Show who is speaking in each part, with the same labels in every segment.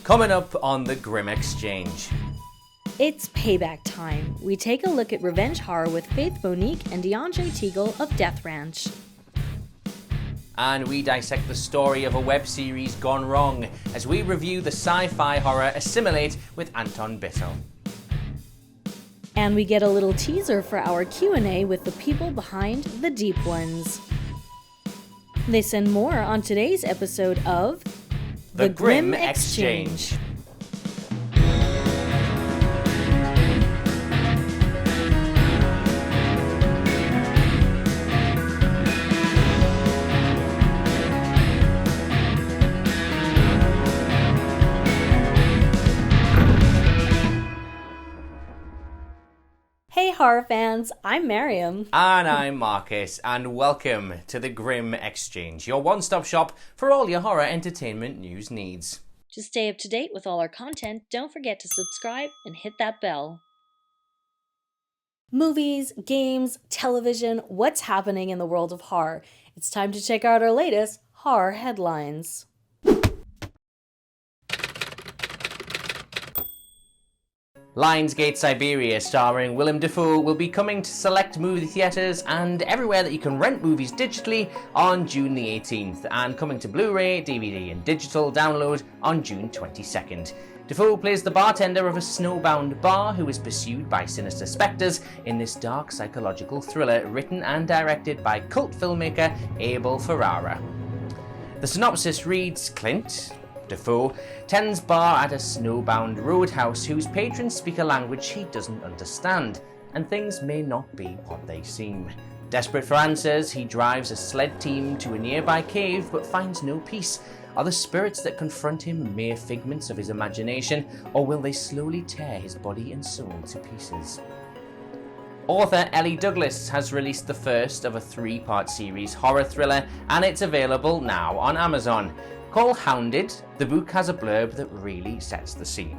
Speaker 1: Coming up on the GRIMM Exchange.
Speaker 2: It's payback time. We take a look at revenge horror with Faith, Monique, and Deiondre Teagle of Death Ranch.
Speaker 1: And we dissect the story of a web series gone wrong as we review the sci-fi horror Assimilate with Anton Bitel.
Speaker 2: And we get a little teaser for our Q&A with the people behind The Deep Ones. This and more on today's episode of
Speaker 1: The GRIMM Exchange.
Speaker 2: Hey horror fans, I'm Mariam.
Speaker 1: And I'm Marcus, and welcome to the GRIMM Exchange, your one-stop shop for all your horror entertainment news needs.
Speaker 2: To stay up to date with all our content, don't forget to subscribe and hit that bell. Movies, games, television, what's happening in the world of horror? It's time to check out our latest horror headlines.
Speaker 1: Lionsgate Siberia, starring Willem Dafoe, will be coming to select movie theatres and everywhere that you can rent movies digitally on June the 18th, and coming to Blu-ray, DVD and digital download on June 22nd. Dafoe plays the bartender of a snowbound bar who is pursued by sinister spectres in this dark psychological thriller written and directed by cult filmmaker Abel Ferrara. The synopsis reads: Clint Dafoe tends bar at a snowbound roadhouse whose patrons speak a language he doesn't understand, and things may not be what they seem. Desperate for answers, he drives a sled team to a nearby cave but finds no peace. Are the spirits that confront him mere figments of his imagination, or will they slowly tear his body and soul to pieces? Author Ellie Douglas has released the first of a 3-part series horror thriller, and it's available now on Amazon. Called Hounded, the book has a blurb that really sets the scene.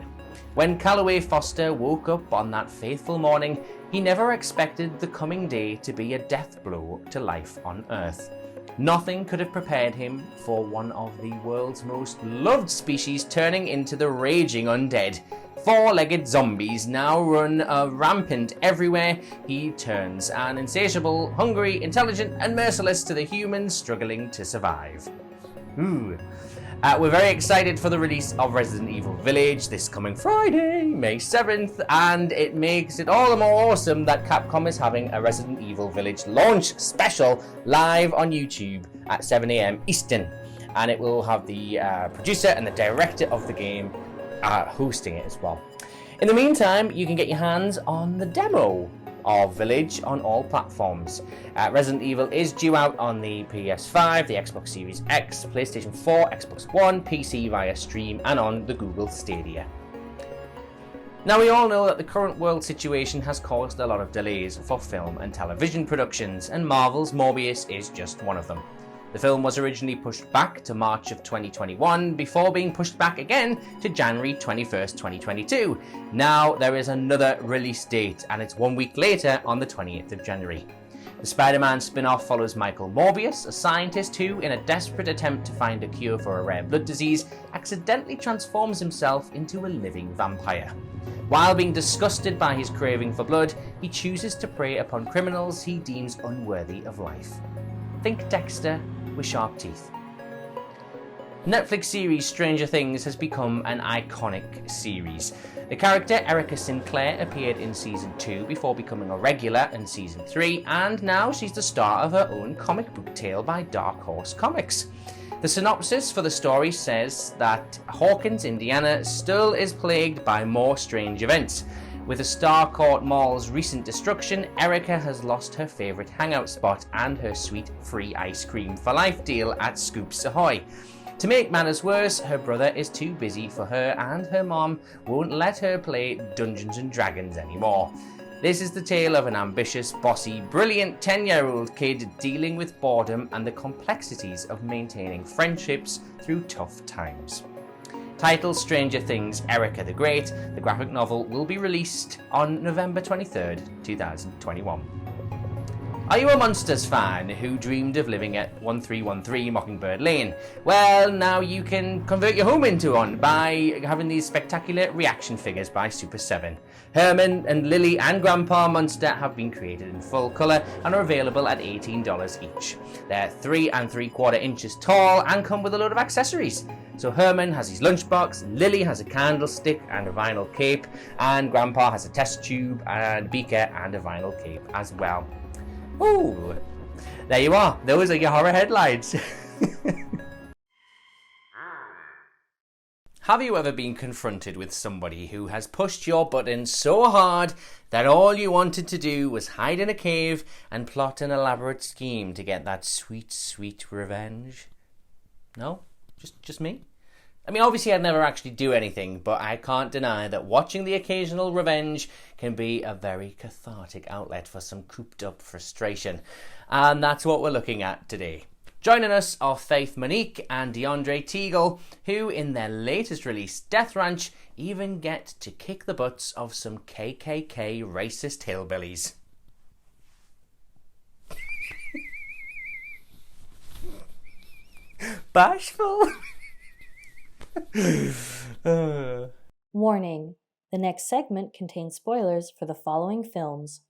Speaker 1: When Calloway Foster woke up on that fateful morning, he never expected the coming day to be a death blow to life on Earth. Nothing could have prepared him for one of the world's most loved species turning into the raging undead. 4-legged zombies now run rampant everywhere he turns, and insatiable, hungry, intelligent, and merciless to the humans struggling to survive. We're very excited for the release of Resident Evil Village this coming Friday, May 7th, and it makes it all the more awesome that Capcom is having a Resident Evil Village launch special live on YouTube at 7 AM Eastern, and it will have the producer and the director of the game hosting it as well. In the meantime, you can get your hands on the demo of Village on all platforms. Resident Evil is due out on the PS5, the Xbox Series X, PlayStation 4, Xbox One, PC via stream, and on the Google Stadia. Now, we all know that the current world situation has caused a lot of delays for film and television productions, and Marvel's Morbius is just one of them. The film was originally pushed back to March of 2021 before being pushed back again to January 21st, 2022. Now there is another release date, and it's 1 week later on the 28th of January. The Spider-Man spin-off follows Michael Morbius, a scientist who, in a desperate attempt to find a cure for a rare blood disease, accidentally transforms himself into a living vampire. While being disgusted by his craving for blood, he chooses to prey upon criminals he deems unworthy of life. Think Dexter with sharp teeth. Netflix series Stranger Things has become an iconic series. The character Erica Sinclair appeared in Season 2 before becoming a regular in Season 3, and now she's the star of her own comic book tale by Dark Horse Comics. The synopsis for the story says that Hawkins, Indiana, still is plagued by more strange events. With the Starcourt Mall's recent destruction, Erica has lost her favourite hangout spot and her sweet free ice cream for life deal at Scoops Ahoy. To make matters worse, her brother is too busy for her, and her mom won't let her play Dungeons and Dragons anymore. This is the tale of an ambitious, bossy, brilliant 10-year-old kid dealing with boredom and the complexities of maintaining friendships through tough times. Titled Stranger Things Erica the Great, the graphic novel will be released on November 23rd, 2021. Are you a Monsters fan who dreamed of living at 1313 Mockingbird Lane? Well, now you can convert your home into one by having these spectacular reaction figures by Super 7. Herman and Lily and Grandpa Munster have been created in full colour and are available at $18 each. They're 3 3/4 inches tall and come with a load of accessories. So Herman has his lunchbox, Lily has a candlestick and a vinyl cape, and Grandpa has a test tube and beaker and a vinyl cape as well. Ooh, there you are. Those are your horror headlines. Have you ever been confronted with somebody who has pushed your buttons so hard that all you wanted to do was hide in a cave and plot an elaborate scheme to get that sweet, sweet revenge? No? Just me? I mean, obviously I'd never actually do anything, but I can't deny that watching the occasional revenge can be a very cathartic outlet for some cooped up frustration. And that's what we're looking at today. Joining us are Faith Monique and Deiondre Teagle, who in their latest release, Death Ranch, even get to kick the butts of some KKK racist hillbillies. Bashful?
Speaker 2: Warning: the next segment contains spoilers for the following films.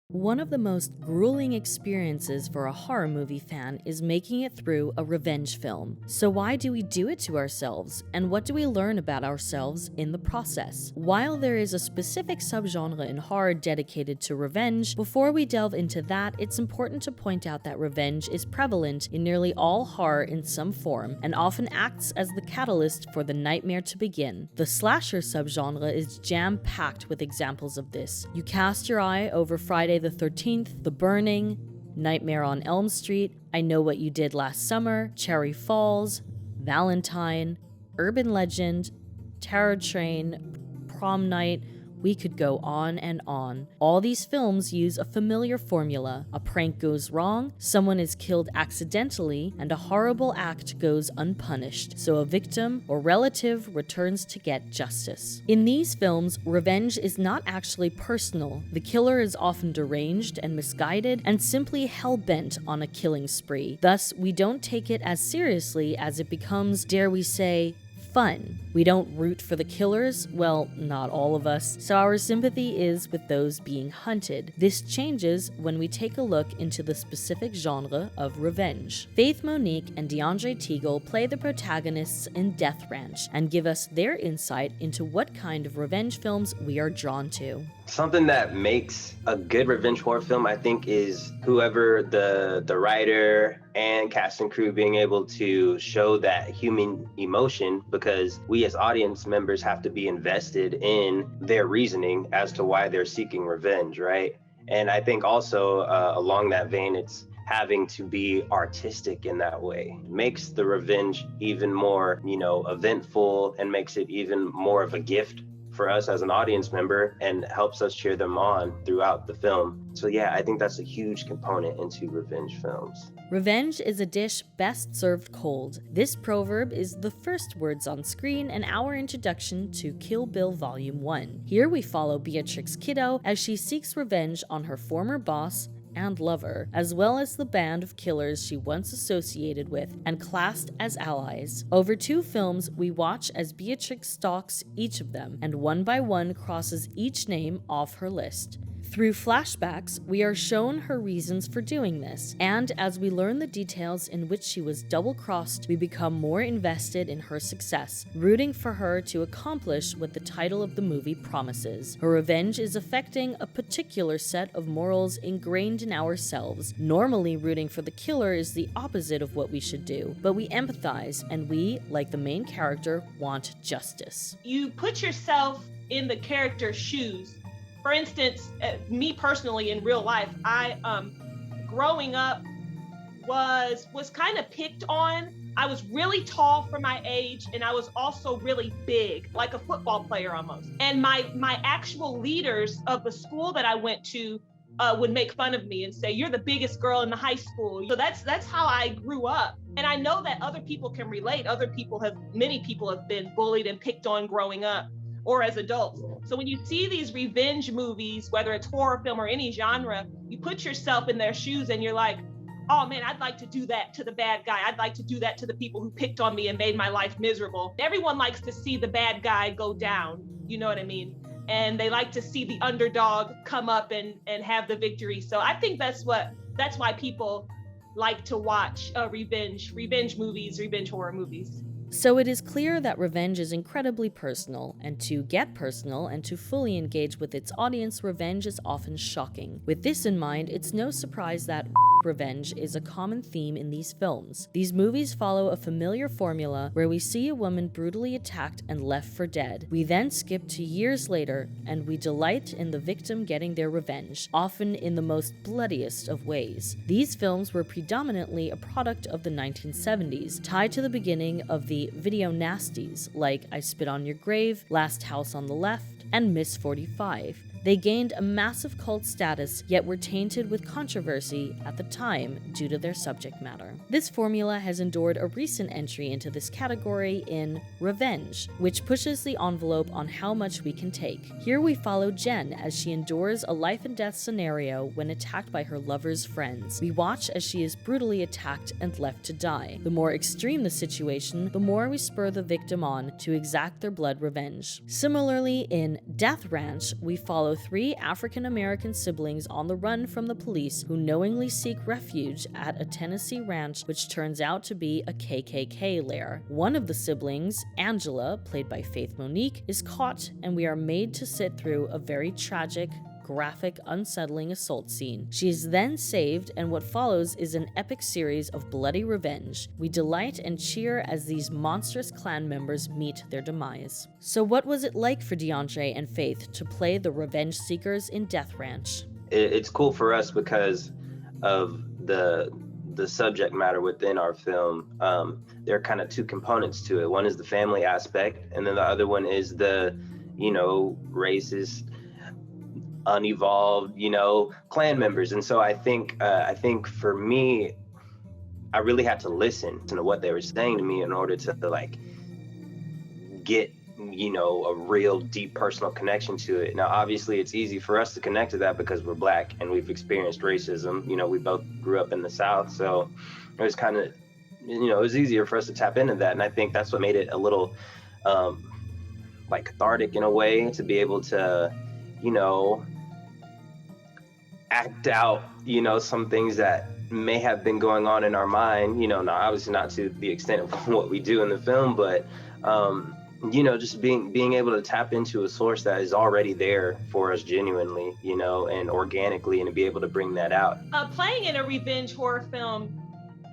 Speaker 2: One of the most grueling experiences for a horror movie fan is making it through a revenge film. So why do we do it to ourselves, and what do we learn about ourselves in the process? While there is a specific subgenre in horror dedicated to revenge, before we delve into that, it's important to point out that revenge is prevalent in nearly all horror in some form, and often acts as the catalyst for the nightmare to begin. The slasher subgenre is jam-packed with examples of this. You cast your eye over Friday the 13th, The Burning, Nightmare on Elm Street, I Know What You Did Last Summer, Cherry Falls, Valentine, Urban Legend, Terror Train, Prom Night. We could go on and on. All these films use a familiar formula. A prank goes wrong, someone is killed accidentally, and a horrible act goes unpunished, so a victim or relative returns to get justice. In these films, revenge is not actually personal. The killer is often deranged and misguided and simply hell-bent on a killing spree. Thus, we don't take it as seriously as it becomes, dare we say, fun. We don't root for the killers, well, not all of us, so our sympathy is with those being hunted. This changes when we take a look into the specific genre of revenge. Faith Monique and Deiondre Teagle play the protagonists in Death Ranch and give us their insight into what kind of revenge films we are drawn to.
Speaker 3: Something that makes a good revenge horror film, I think, is whoever the writer and cast and crew being able to show that human emotion, because we as audience members have to be invested in their reasoning as to why they're seeking revenge, right? And I think also along that vein, it's having to be artistic in that way. It makes the revenge even more, eventful, and makes it even more of a gift for us as an audience member and helps us cheer them on throughout the film. So yeah, I think that's a huge component into revenge films.
Speaker 2: Revenge is a dish best served cold. This proverb is the first words on screen and our introduction to Kill Bill Volume 1. Here we follow Beatrix Kiddo as she seeks revenge on her former boss and lover, as well as the band of killers she once associated with and classed as allies. Over 2 films, we watch as Beatrix stalks each of them, and one by one crosses each name off her list. Through flashbacks, we are shown her reasons for doing this, and as we learn the details in which she was double-crossed, we become more invested in her success, rooting for her to accomplish what the title of the movie promises. Her revenge is affecting a particular set of morals ingrained in ourselves. Normally, rooting for the killer is the opposite of what we should do, but we empathize, and we, like the main character, want justice.
Speaker 4: You put yourself in the character's shoes. For instance, me personally in real life, I growing up was kind of picked on. I was really tall for my age, and I was also really big, like a football player almost. And my actual leaders of the school that I went to would make fun of me and say, "You're the biggest girl in the high school." So that's how I grew up. And I know that other people can relate. Many people have been bullied and picked on growing up. or as adults. So when you see these revenge movies, whether it's horror film or any genre, you put yourself in their shoes and you're like, oh man, I'd like to do that to the bad guy. I'd like to do that to the people who picked on me and made my life miserable. Everyone likes to see the bad guy go down, you know what I mean? And they like to see the underdog come up and have the victory. So I think that's why people like to watch revenge movies, revenge horror movies.
Speaker 2: So it is clear that revenge is incredibly personal, and to get personal and to fully engage with its audience, revenge is often shocking. With this in mind, it's no surprise that revenge is a common theme in these films. These movies follow a familiar formula where we see a woman brutally attacked and left for dead. We then skip to years later, and we delight in the victim getting their revenge, often in the most bloodiest of ways. These films were predominantly a product of the 1970s, tied to the beginning of the video nasties like I Spit on Your Grave, Last House on the Left, and Miss 45. They gained a massive cult status, yet were tainted with controversy at the time due to their subject matter. This formula has endured a recent entry into this category in Revenge, which pushes the envelope on how much we can take. Here we follow Jen as she endures a life and death scenario when attacked by her lover's friends. We watch as she is brutally attacked and left to die. The more extreme the situation, the more we spur the victim on to exact their blood revenge. Similarly, in Death Ranch, we follow 3 African-American siblings on the run from the police who knowingly seek refuge at a Tennessee ranch which turns out to be a KKK lair. One of the siblings, Angela, played by Monique, is caught, and we are made to sit through a very tragic, graphic, unsettling assault scene. She is then saved, and what follows is an epic series of bloody revenge. We delight and cheer as these monstrous clan members meet their demise. So what was it like for Deiondre and Faith to play the revenge seekers in Death Ranch?
Speaker 3: It's cool for us because of the subject matter within our film. There are kind of 2 components to it. One is the family aspect, and then the other one is the, racist, unevolved, clan members. And so I think for me, I really had to listen to what they were saying to me in order to get, a real deep personal connection to it. Now, obviously it's easy for us to connect to that because we're Black and we've experienced racism. We both grew up in the South. So it was kind of, it was easier for us to tap into that. And I think that's what made it a little, cathartic in a way, to be able to, act out, some things that may have been going on in our mind, now obviously not to the extent of what we do in the film, but, just being able to tap into a source that is already there for us genuinely, and organically, and to be able to bring that out.
Speaker 4: Playing in a revenge horror film,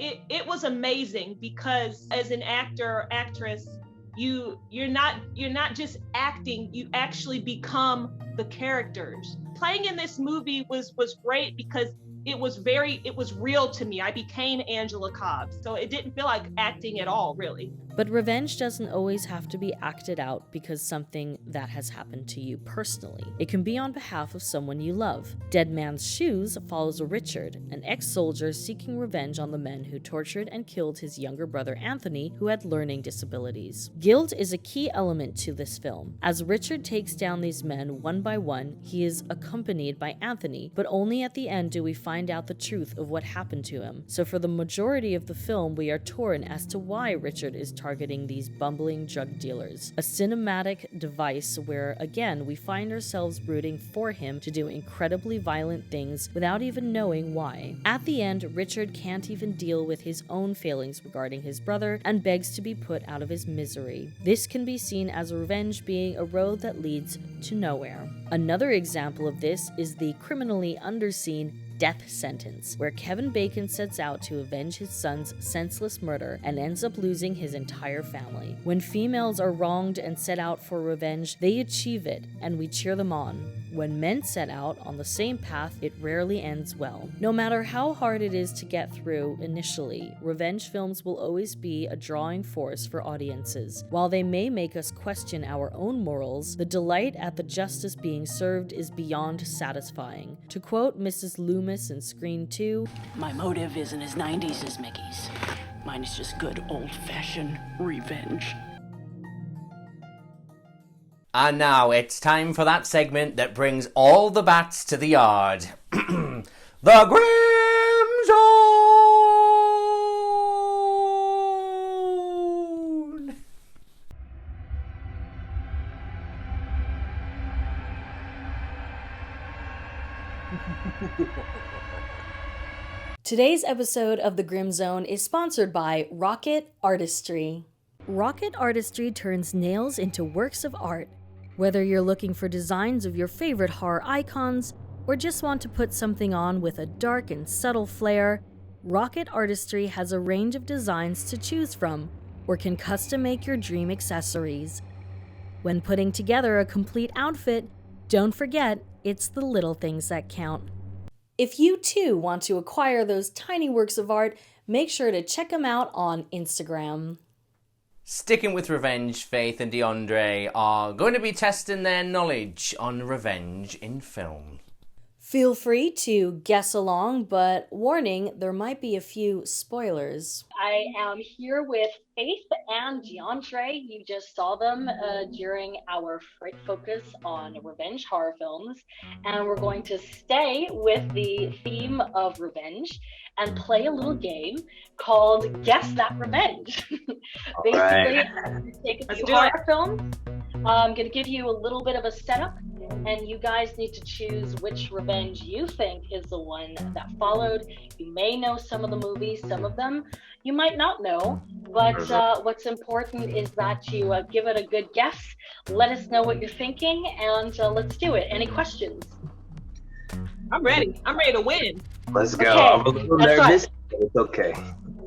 Speaker 4: it was amazing because as an actress, you're not just acting, you actually become the characters. Playing in this movie was great because it was real to me. I became Angela Cobb, so it didn't feel like acting at all, really.
Speaker 2: But revenge doesn't always have to be acted out because something that has happened to you personally. It can be on behalf of someone you love. Dead Man's Shoes follows Richard, an ex-soldier seeking revenge on the men who tortured and killed his younger brother Anthony, who had learning disabilities. Guilt is a key element to this film. As Richard takes down these men one by one, he is accompanied by Anthony, but only at the end do we find out the truth of what happened to him. So for the majority of the film, we are torn as to why Richard is targeting these bumbling drug dealers. A cinematic device where, again, we find ourselves rooting for him to do incredibly violent things without even knowing why. At the end, Richard can't even deal with his own failings regarding his brother and begs to be put out of his misery. This can be seen as revenge being a road that leads to nowhere. Another example of this is the criminally underseen death sentence, where Kevin Bacon sets out to avenge his son's senseless murder and ends up losing his entire family. When females are wronged and set out for revenge, they achieve it, and we cheer them on. When men set out on the same path, it rarely ends well. No matter how hard it is to get through initially, revenge films will always be a drawing force for audiences. While they may make us question our own morals, the delight at the justice being served is beyond satisfying. To quote Mrs. Loomis in Scream 2,
Speaker 5: "My motive isn't as 90s as Mickey's. Mine is just good old-fashioned revenge."
Speaker 1: And now it's time for that segment that brings all the bats to the yard. The GRIMM Zone!
Speaker 2: Today's episode of the GRIMM Zone is sponsored by Rocket Artistry. Rocket Artistry turns nails into works of art. Whether you're looking for designs of your favorite horror icons or just want to put something on with a dark and subtle flair, Rocket Artistry has a range of designs to choose from or can custom make your dream accessories. When putting together a complete outfit, don't forget it's the little things that count. If you too want to acquire those tiny works of art, make sure to check them out on Instagram.
Speaker 1: Sticking with revenge, Faith and Deiondre are going to be testing their knowledge on revenge in film.
Speaker 2: Feel free to guess along, but warning, there might be a few spoilers.
Speaker 6: I am here with Faith and Deiondre. You just saw them during our Fright Focus on revenge horror films. And we're going to stay with the theme of revenge and play a little game called Guess That Revenge. Basically, I'm going to take a few horror films. I'm going to give you a little bit of a setup, and you guys need to choose which revenge you think is the one that followed. You may know some of the movies, some of them you might not know, but what's important is that you give it a good guess. Let us know what you're thinking, and let's do it. Any questions?
Speaker 4: I'm ready. I'm ready to win.
Speaker 3: Let's go.
Speaker 6: Okay,
Speaker 3: I'm a little
Speaker 6: that's
Speaker 3: nervous, but it's okay.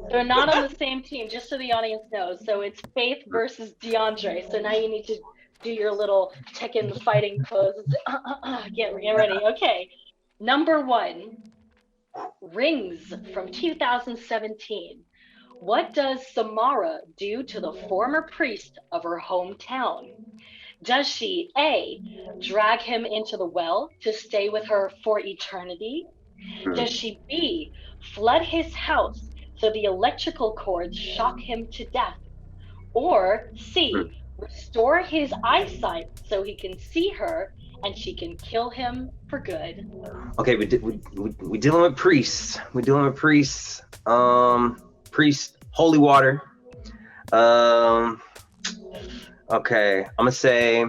Speaker 6: They're not on the same team, just so the audience knows. So it's Faith versus Deiondre. So now you need to do your little Tekken fighting pose. Get ready. Okay. Number 1, Rings from 2017. What does Samara do to the former priest of her hometown? Does she A, drag him into the well to stay with her for eternity? Does she B, flood his house so the electrical cords shock him to death? Or C, restore his eyesight so he can see her and she can kill him for good?
Speaker 3: Okay, we dealing with priests. We're dealing with priests. Priest, holy water. Okay, I'm gonna say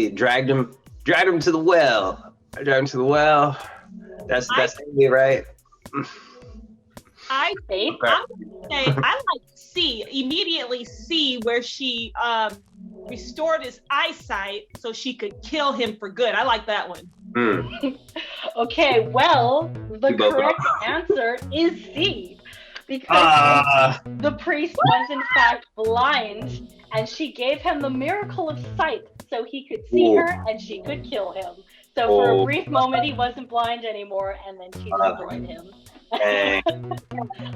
Speaker 3: dragged him to the well. I dragged him to the well. That's me, right?
Speaker 4: I'm gonna say I like C. Immediately C, where she restored his eyesight so she could kill him for good. I like that one.
Speaker 6: Okay, well, the correct answer is C, because the priest was in fact blind, and she gave him the miracle of sight so he could see her and she could kill him. So for a brief moment he wasn't blind anymore, and then she destroyed him. I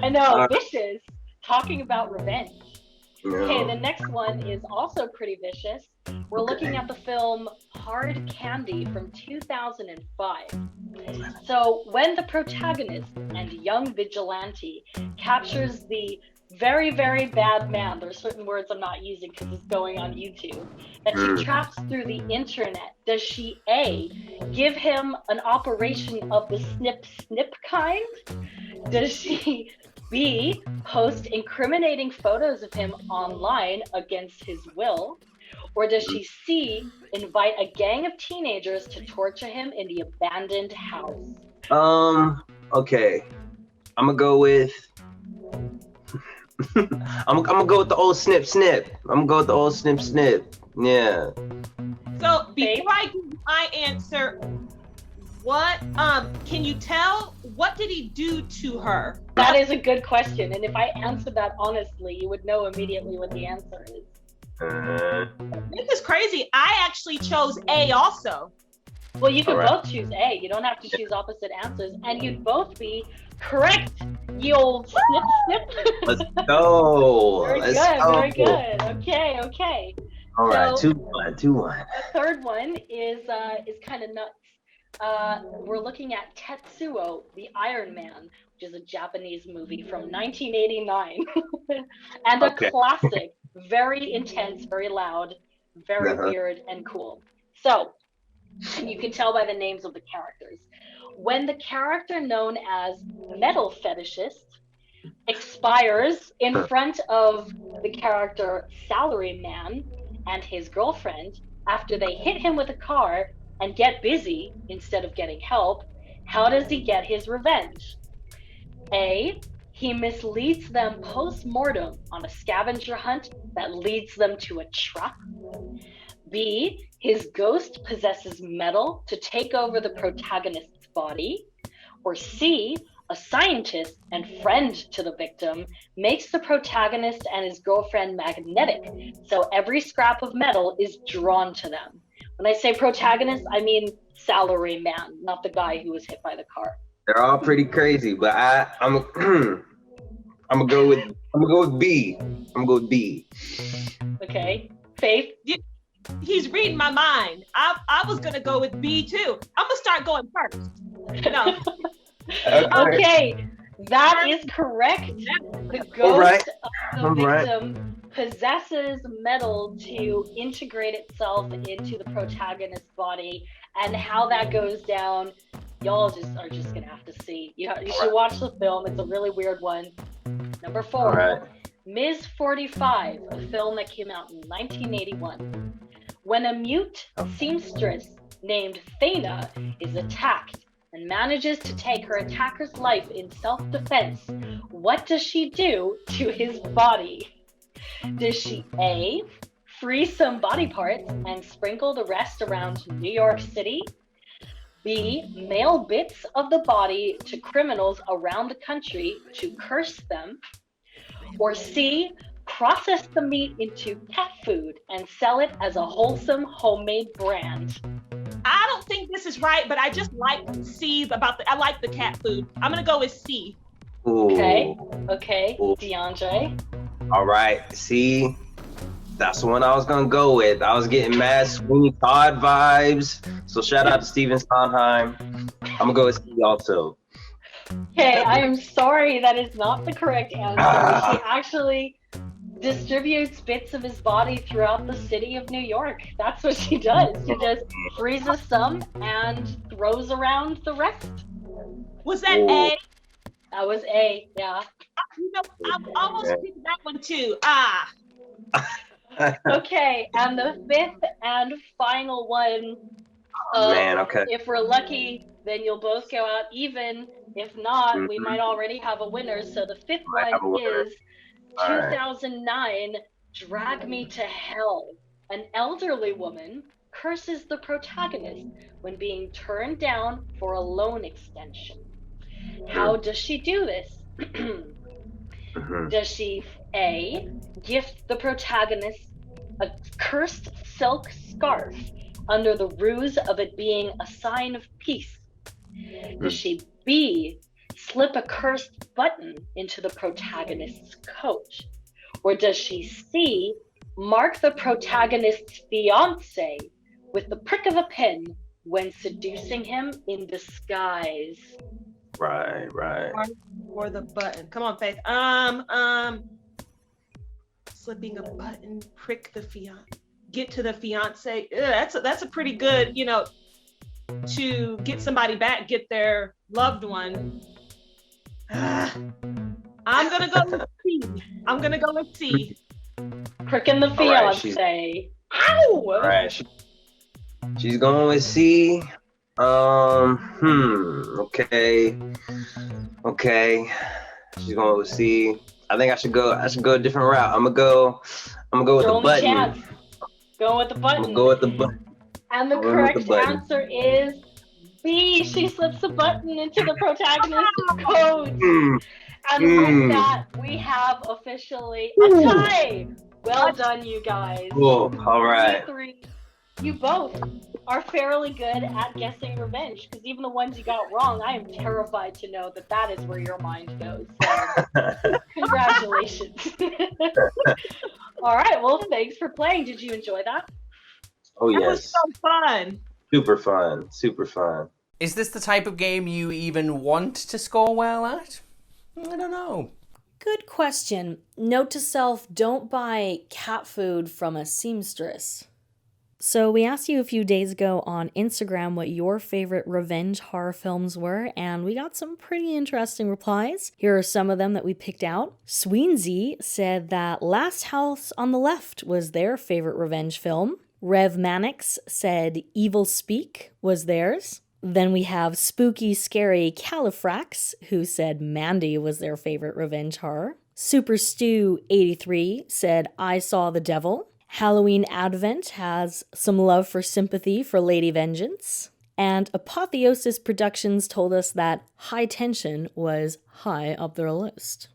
Speaker 6: know, vicious. Talking about revenge. Okay, the next one is also pretty vicious. We're looking at the film Hard Candy from 2005. So when the protagonist and young vigilante captures the very, very bad man, there's certain words I'm not using because it's going on YouTube, that she traps through the internet, does she A, give him an operation of the snip snip kind? Does she B, post incriminating photos of him online against his will? Or does she C, invite a gang of teenagers to torture him in the abandoned house?
Speaker 3: Okay. I'm gonna go with I'm gonna go with the old snip snip. Yeah.
Speaker 4: So before I give my answer, what can you tell, what did he do to her?
Speaker 6: That is a good question, and if I answer that honestly, you would know immediately what the answer is.
Speaker 4: This is crazy. I actually chose A also.
Speaker 6: Well, you could both choose A. You don't have to choose opposite answers, and you'd both be correct. You old snip snip.
Speaker 3: Let's go.
Speaker 6: Very good. Okay.
Speaker 3: All right,
Speaker 6: So,
Speaker 3: 2-1.
Speaker 6: The third one is kind of nuts. We're looking at Tetsuo, the Iron Man, which is a Japanese movie from 1989, and a classic Very intense, very loud, very weird and cool. So, and you can tell by the names of the characters. When the character known as Metal Fetishist expires in front of the character Salaryman and his girlfriend after they hit him with a car and get busy instead of getting help, how does he get his revenge? A, he misleads them post-mortem on a scavenger hunt that leads them to a truck. B, his ghost possesses metal to take over the protagonist's body. Or C, a scientist and friend to the victim makes the protagonist and his girlfriend magnetic, so every scrap of metal is drawn to them. When I say protagonist, I mean Salaryman, not the guy who was hit by the car.
Speaker 3: They're all pretty crazy, but I'm gonna go with B. I'm gonna go with B.
Speaker 6: Okay, Faith.
Speaker 4: He's reading my mind. I was gonna go with B too. I'm gonna start going first. No.
Speaker 6: Okay, that is correct. The ghost of the victim possesses metal to integrate itself into the protagonist's body, and how that goes down, y'all are just gonna have to see. You should watch the film. It's a really weird one. Number 4, Ms. 45, a film that came out in 1981. When a mute seamstress named Thana is attacked and manages to take her attacker's life in self-defense, what does she do to his body? Does she A, freeze some body parts and sprinkle the rest around New York City? B, mail bits of the body to criminals around the country to curse them? Or C, process the meat into cat food and sell it as a wholesome homemade brand?
Speaker 4: I don't think this is right, but I just like C I like the cat food. I'm gonna go with C.
Speaker 3: Ooh.
Speaker 6: Okay,
Speaker 3: Ooh.
Speaker 6: Deiondre.
Speaker 3: All right, C. That's the one I was gonna go with. I was getting mad Sweeney Todd vibes. So shout out to Steven Sondheim. I'm gonna go with C also.
Speaker 6: Okay, I am sorry that is not the correct answer. He actually distributes bits of his body throughout the city of New York. That's what she does. She just freezes some and throws around the rest.
Speaker 4: Was that A?
Speaker 6: That was A, yeah.
Speaker 4: You know, I almost picked that one too.
Speaker 6: Okay, and the 5th and final one.
Speaker 3: Okay.
Speaker 6: If we're lucky, then you'll both go out even. If not, we might already have a winner. So the 5th one is 2009, Drag Me to Hell. An elderly woman curses the protagonist when being turned down for a loan extension. How does she do this? Does she A, gift the protagonist a cursed silk scarf under the ruse of it being a sign of peace? Does she B, slip a cursed button into the protagonist's coat? Or does she C, mark the protagonist's fiance with the prick of a pen when seducing him in disguise?
Speaker 3: Right.
Speaker 4: Or the button. Come on, Faith. Slipping a button, prick the fiance, get to the fiance. That's a pretty good, to get somebody back, get their loved one. I'm gonna go with C.
Speaker 6: Pricking the fiance. Ow!
Speaker 3: All right, she's going with C. Okay. She's going with C. I think I should go a different route. I'm gonna go with the button.
Speaker 6: Chance. Go with the button.
Speaker 3: I'm gonna go with the button.
Speaker 6: And the correct answer is B. She slips a button into the protagonist's coat. And with that, we have officially a tie. Well done, you guys.
Speaker 3: Cool. All right.
Speaker 6: You both are fairly good at guessing revenge, because even the ones you got wrong, I am terrified to know that is where your mind goes. So, congratulations. All right, well, thanks for playing. Did you enjoy that?
Speaker 3: Oh, yes.
Speaker 4: That was so fun.
Speaker 3: Super fun.
Speaker 1: Is this the type of game you even want to score well at? I don't know.
Speaker 2: Good question. Note to self, don't buy cat food from a seamstress. So we asked you a few days ago on Instagram what your favorite revenge horror films were, and we got some pretty interesting replies. Here are some of them that we picked out. Sweensy said that Last House on the Left was their favorite revenge film. Rev Mannix said Evil Speak was theirs. Then we have Spooky Scary Califrax, who said Mandy was their favorite revenge horror. Super Stew 83 said I Saw the Devil. Halloween Advent has some love for sympathy for Lady Vengeance. And Apotheosis Productions told us that High Tension was high up their list.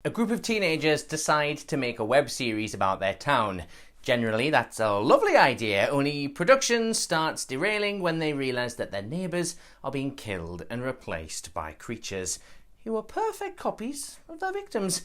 Speaker 1: A group of teenagers decide to make a web series about their town. Generally, that's a lovely idea, only production starts derailing when they realise that their neighbours are being killed and replaced by creatures who are perfect copies of their victims.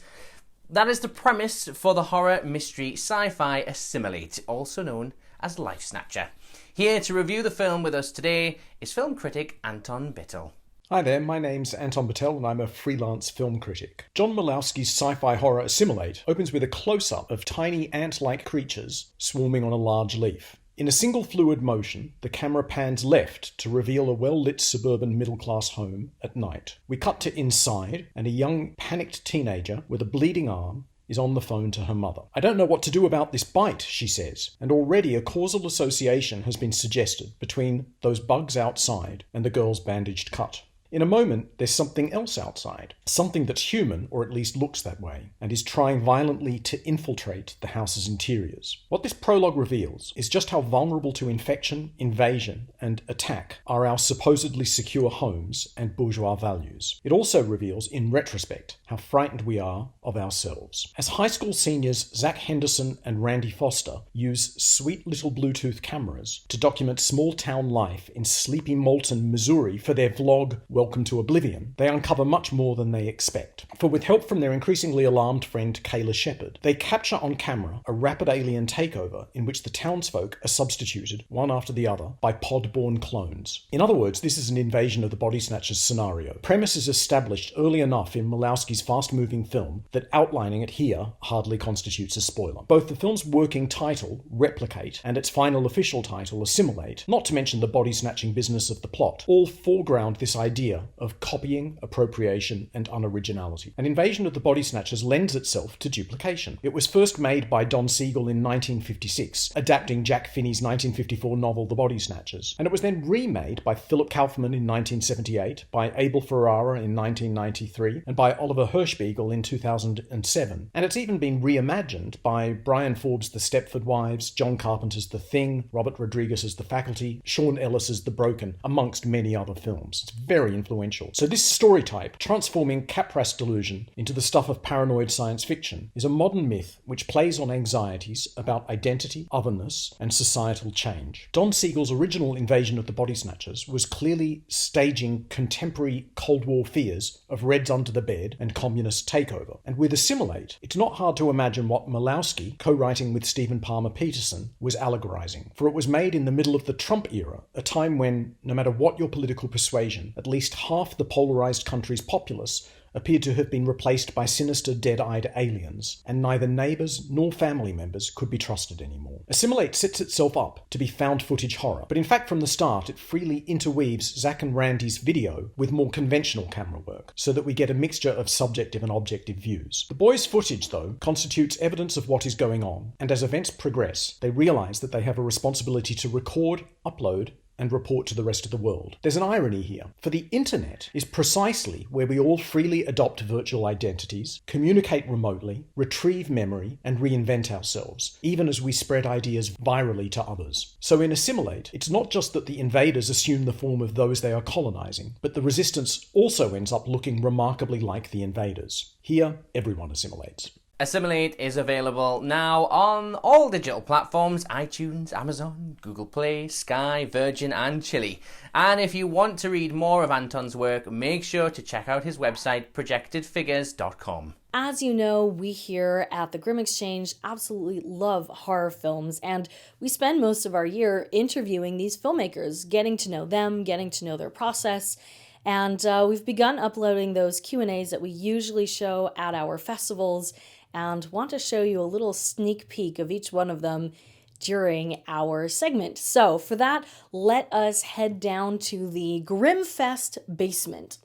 Speaker 1: That is the premise for the horror mystery sci-fi Assimilate, also known as Life Snatcher. Here to review the film with us today is film critic Anton Bitel.
Speaker 7: Hi there, my name's Anton Bitel and I'm a freelance film critic. John Mulaney's sci-fi horror Assimilate opens with a close-up of tiny ant-like creatures swarming on a large leaf. In a single fluid motion, the camera pans left to reveal a well-lit suburban middle-class home at night. We cut to inside, and a young, panicked teenager with a bleeding arm is on the phone to her mother. I don't know what to do about this bite, she says, and already a causal association has been suggested between those bugs outside and the girl's bandaged cut. In a moment, there's something else outside, something that's human, or at least looks that way, and is trying violently to infiltrate the house's interiors. What this prologue reveals is just how vulnerable to infection, invasion, and attack are our supposedly secure homes and bourgeois values. It also reveals, in retrospect, how frightened we are of ourselves. As high school seniors Zach Henderson and Randy Foster use sweet little Bluetooth cameras to document small town life in sleepy Moulton, Missouri for their vlog, Welcome to Oblivion, they uncover much more than they expect. For with help from their increasingly alarmed friend Kayla Shepard, they capture on camera a rapid alien takeover in which the townsfolk are substituted, one after the other, by pod-born clones. In other words, this is an invasion of the body snatchers scenario. Premise is established early enough in Mulaney's fast-moving film that outlining it here hardly constitutes a spoiler. Both the film's working title, Replicate, and its final official title, Assimilate, not to mention the body-snatching business of the plot, all foreground this idea of copying, appropriation, and unoriginality. An invasion of the body snatchers lends itself to duplication. It was first made by Don Siegel in 1956, adapting Jack Finney's 1954 novel The Body Snatchers, and it was then remade by Philip Kaufman in 1978, by Abel Ferrara in 1993, and by Oliver Hirschbiegel in 2007. And it's even been reimagined by Brian Forbes' The Stepford Wives, John Carpenter's The Thing, Robert Rodriguez's The Faculty, Sean Ellis's The Broken, amongst many other films. It's very influential. So this story type, transforming Capras delusion into the stuff of paranoid science fiction, is a modern myth which plays on anxieties about identity, otherness, and societal change. Don Siegel's original invasion of the body snatchers was clearly staging contemporary Cold War fears of Reds under the bed and communist takeover. And with Assimilate, it's not hard to imagine what Mulaney, co-writing with Stephen Palmer Peterson, was allegorizing. For it was made in the middle of the Trump era, a time when, no matter what your political persuasion, at least half the polarized country's populace appeared to have been replaced by sinister dead-eyed aliens, and neither neighbours nor family members could be trusted anymore. Assimilate sets itself up to be found-footage horror, but in fact from the start it freely interweaves Zach and Randy's video with more conventional camera work, so that we get a mixture of subjective and objective views. The boys' footage, though, constitutes evidence of what is going on, and as events progress, they realise that they have a responsibility to record, upload, and report to the rest of the world. There's an irony here, for the internet is precisely where we all freely adopt virtual identities, communicate remotely, retrieve memory, and reinvent ourselves, even as we spread ideas virally to others. So in Assimilate, it's not just that the invaders assume the form of those they are colonizing, but the resistance also ends up looking remarkably like the invaders. Here, everyone assimilates.
Speaker 1: Assimilate is available now on all digital platforms: iTunes, Amazon, Google Play, Sky, Virgin and Chili. And if you want to read more of Anton's work, make sure to check out his website, projectedfigures.com.
Speaker 2: As you know, we here at the GRIMM Exchange absolutely love horror films, and we spend most of our year interviewing these filmmakers, getting to know them, getting to know their process. And we've begun uploading those Q&As that we usually show at our festivals and want to show you a little sneak peek of each one of them during our segment. So for that, let us head down to the GRIMM Fest basement.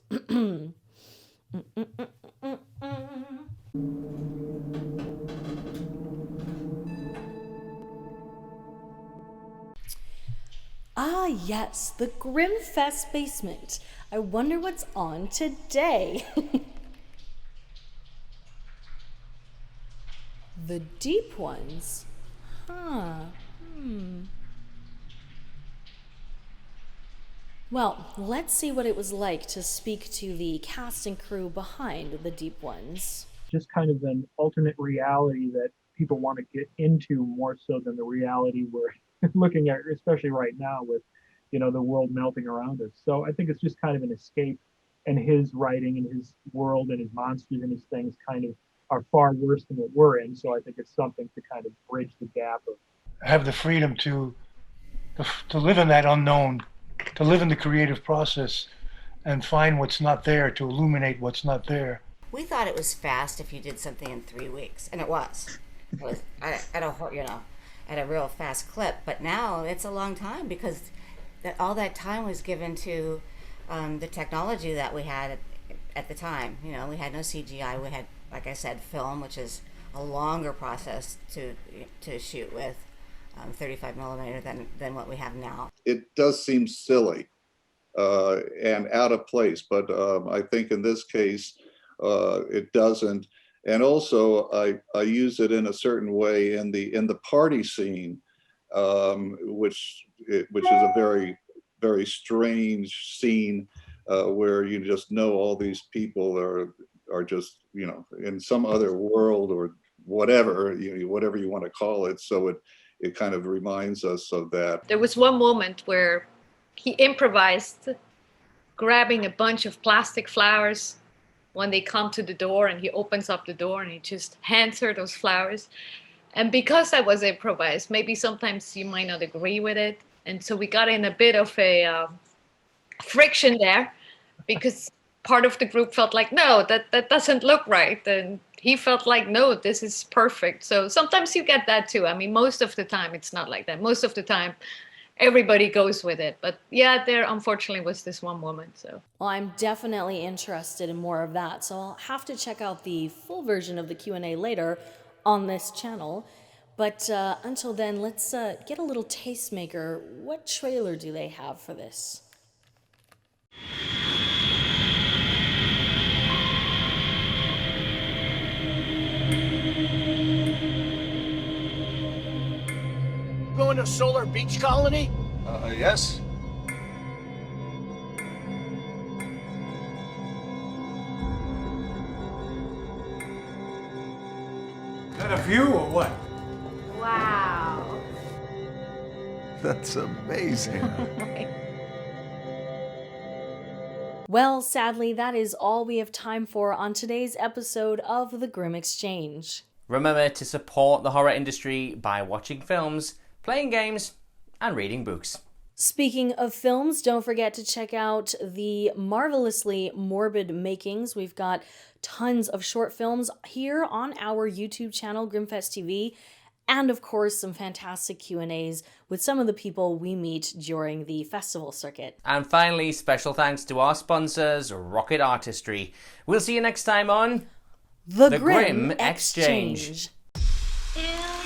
Speaker 2: Ah, yes, the GRIMM Fest basement. I wonder what's on today. The deep ones? Well, let's see what it was like to speak to the cast and crew behind the deep ones.
Speaker 8: Just kind of an alternate reality that people want to get into more so than the reality we're looking at, especially right now with, the world melting around us. So I think it's just kind of an escape, and his writing and his world and his monsters and his things kind of are far worse than what we're in. So I think it's something to kind of bridge the gap of
Speaker 9: have the freedom to live in that unknown, to live in the creative process and find what's not there, to illuminate what's not there.
Speaker 10: We thought it was fast if you did something in 3 weeks, and it was. It was at a real fast clip. But now it's a long time because all that time was given to the technology that we had at the time. We had no CGI. We had, like I said, film, which is a longer process to shoot with, 35 millimeter than what we have now.
Speaker 11: It does seem silly and out of place, but I think in this case it doesn't. And also I use it in a certain way in the party scene, which is a very, very strange scene where you just know all these people are just, in some other world or whatever, whatever you want to call it. So it kind of reminds us of that.
Speaker 12: There was one moment where he improvised grabbing a bunch of plastic flowers when they come to the door, and he opens up the door and he just hands her those flowers. And because that was improvised, maybe sometimes you might not agree with it. And so we got in a bit of a friction there, because part of the group felt like, no, that doesn't look right. And he felt like, no, this is perfect. So sometimes you get that too. I mean, most of the time it's not like that. Most of the time everybody goes with it. But yeah, there unfortunately was this one moment. So
Speaker 2: well, I'm definitely interested in more of that. So I'll have to check out the full version of the Q&A later on this channel. But until then, let's get a little tastemaker. What trailer do they have for this?
Speaker 13: Going to Solar Beach Colony?
Speaker 14: Yes.
Speaker 13: Is that a view or what?
Speaker 12: wow.
Speaker 14: That's amazing.
Speaker 2: Well, sadly, that is all we have time for on today's episode of the GRIMM Exchange.
Speaker 1: Remember to support the horror industry by watching films, playing games, and reading books.
Speaker 2: Speaking of films, don't forget to check out the marvelously morbid makings. We've got tons of short films here on our YouTube channel, GrimmFest TV, and of course some fantastic Q&As with some of the people we meet during the festival circuit.
Speaker 1: And finally, special thanks to our sponsors, Rocket Artistry. We'll see you next time on
Speaker 2: The GRIMM Exchange.
Speaker 12: Yeah.